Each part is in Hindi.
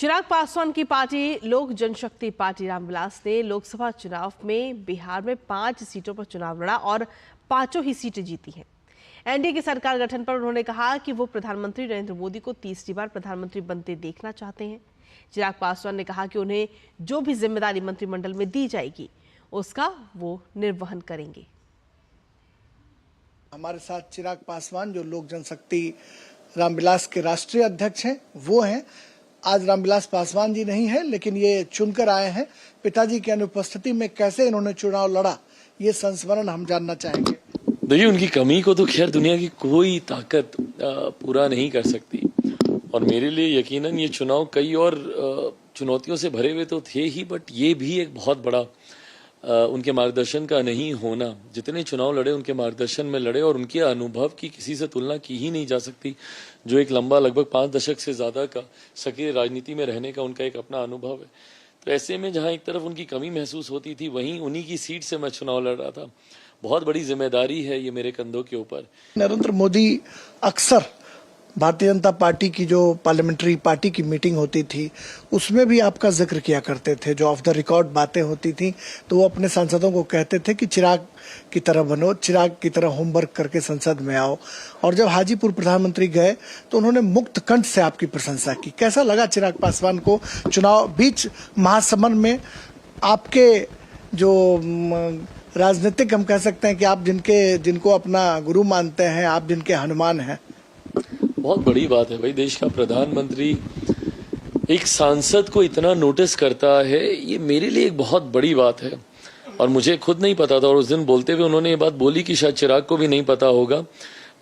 चिराग पासवान की पार्टी लोक जनशक्ति पार्टी रामविलास ने लोकसभा चुनाव में बिहार में 5 सीटों पर चुनाव लड़ा और 5 ही सीटें जीती हैं। एनडीए की सरकार गठन पर उन्होंने कहा कि वो प्रधानमंत्री नरेंद्र मोदी को तीसरी बार प्रधानमंत्री बनते देखना चाहते हैं। चिराग पासवान ने कहा कि उन्हें जो भी जिम्मेदारी मंत्रिमंडल में दी जाएगी उसका वो निर्वहन करेंगे। हमारे साथ चिराग पासवान जो लोक जनशक्ति रामविलास के राष्ट्रीय अध्यक्ष हैं वो हैं। आज रामविलास पासवान जी नहीं है, लेकिन ये चुनकर आए हैं। पिताजी की अनुपस्थिति में कैसे इन्होंने चुनाव लड़ा, ये संस्मरण हम जानना चाहेंगे। देखिए, उनकी कमी को तो खैर दुनिया की कोई ताकत पूरा नहीं कर सकती, और मेरे लिए यकीनन ये चुनाव कई और चुनौतियों से भरे हुए तो थे ही, बट ये भी एक बहुत बड़ा उनके मार्गदर्शन का नहीं होना। जितने चुनाव लड़े उनके मार्गदर्शन में लड़े, और उनके अनुभव की किसी से तुलना की ही नहीं जा सकती। जो एक लंबा लगभग 5 दशक से ज्यादा का सक्रिय राजनीति में रहने का उनका एक अपना अनुभव है। तो ऐसे में जहां एक तरफ उनकी कमी महसूस होती थी, वहीं उन्हीं की सीट से मैं चुनाव लड़ रहा था। बहुत बड़ी जिम्मेदारी है ये मेरे कंधों के ऊपर। नरेंद्र मोदी अक्सर भारतीय जनता पार्टी की जो पार्लियामेंट्री पार्टी की मीटिंग होती थी उसमें भी आपका जिक्र किया करते थे। जो ऑफ द रिकॉर्ड बातें होती थी तो वो अपने सांसदों को कहते थे कि चिराग की तरह बनो, चिराग की तरह होमवर्क करके संसद में आओ। और जब हाजीपुर प्रधानमंत्री गए तो उन्होंने मुक्त कंठ से आपकी प्रशंसा की। कैसा लगा चिराग पासवान को चुनाव बीच महासमर में आपके जो राजनीतिक, हम कह सकते हैं कि आप जिनको अपना गुरु मानते हैं, आप जिनके हनुमान हैं? बहुत बड़ी बात है भाई, देश का प्रधानमंत्री एक सांसद को इतना नोटिस करता है, ये मेरे लिए एक बहुत बड़ी बात है। और मुझे खुद नहीं पता था, और उस दिन बोलते हुए उन्होंने ये बात बोली कि शायद चिराग को भी नहीं पता होगा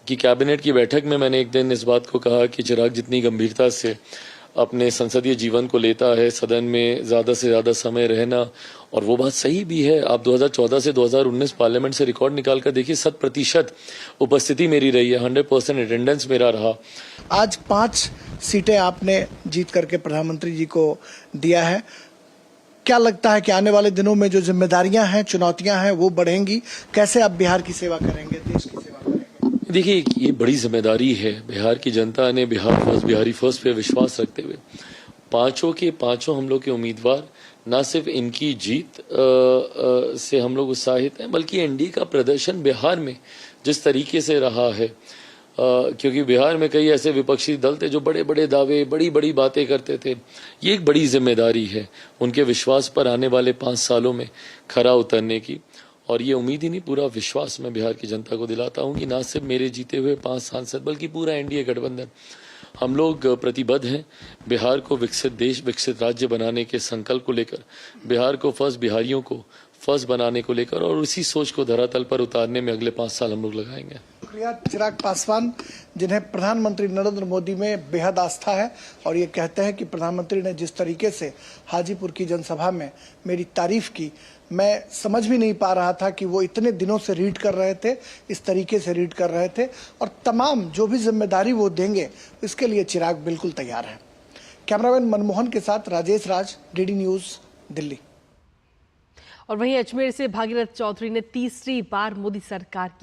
कि कैबिनेट की बैठक में मैंने एक दिन इस बात को कहा कि चिराग जितनी गंभीरता से अपने संसदीय जीवन को लेता है, सदन में ज्यादा से ज्यादा समय रहना, और वो बात सही भी है। आप 2014 से 2019 पार्लियामेंट से रिकॉर्ड निकाल कर देखिए, 100% उपस्थिति मेरी रही है, 100% अटेंडेंस मेरा रहा। आज 5 सीटें आपने जीत करके प्रधानमंत्री जी को दिया है। क्या लगता है कि आने वाले दिनों में जो जिम्मेदारियां हैं, चुनौतियां हैं, वो बढ़ेंगी? कैसे आप बिहार की सेवा करेंगे, देश की सेवा करेंगे? देखिए, ये बड़ी जिम्मेदारी है। बिहार की जनता ने बिहारी फर्स्ट पे विश्वास रखते हुए 5 के 5 हम लोग के उम्मीदवार, न सिर्फ इनकी जीत से हम लोग उत्साहित हैं, बल्कि एनडीए का प्रदर्शन बिहार में जिस तरीके से रहा है, क्योंकि बिहार में कई ऐसे विपक्षी दल थे जो बड़े बड़े दावे, बड़ी बड़ी बातें करते थे। ये एक बड़ी जिम्मेदारी है उनके विश्वास पर आने वाले 5 सालों में खरा उतरने की। और ये उम्मीद ही नहीं, पूरा विश्वास मैं बिहार की जनता को दिलाता हूं कि न सिर्फ मेरे जीते हुए 5 सांसद, बल्कि पूरा एनडीए गठबंधन, हम लोग प्रतिबद्ध हैं बिहार को विकसित देश, विकसित राज्य बनाने के संकल्प को लेकर, बिहार को फर्स्ट, बिहारियों को फर्स्ट बनाने को लेकर, और उसी सोच को धरातल पर उतारने में अगले 5 साल हम लोग लगाएंगे। शुक्रिया चिराग पासवान, जिन्हें प्रधानमंत्री नरेंद्र मोदी में बेहद आस्था है, और ये कहते हैं कि प्रधानमंत्री ने जिस तरीके से हाजीपुर की जनसभा में मेरी तारीफ की, मैं समझ भी नहीं पा रहा था कि वो इतने दिनों से रीड कर रहे थे, इस तरीके से रीड कर रहे थे, और तमाम जो भी जिम्मेदारी वो देंगे इसके लिए चिराग बिल्कुल तैयार है। कैमरामैन मनमोहन के साथ राजेश राज, डीडी न्यूज, दिल्ली। और वहीं अजमेर से भागीरथ चौधरी ने तीसरी बार मोदी सरकार की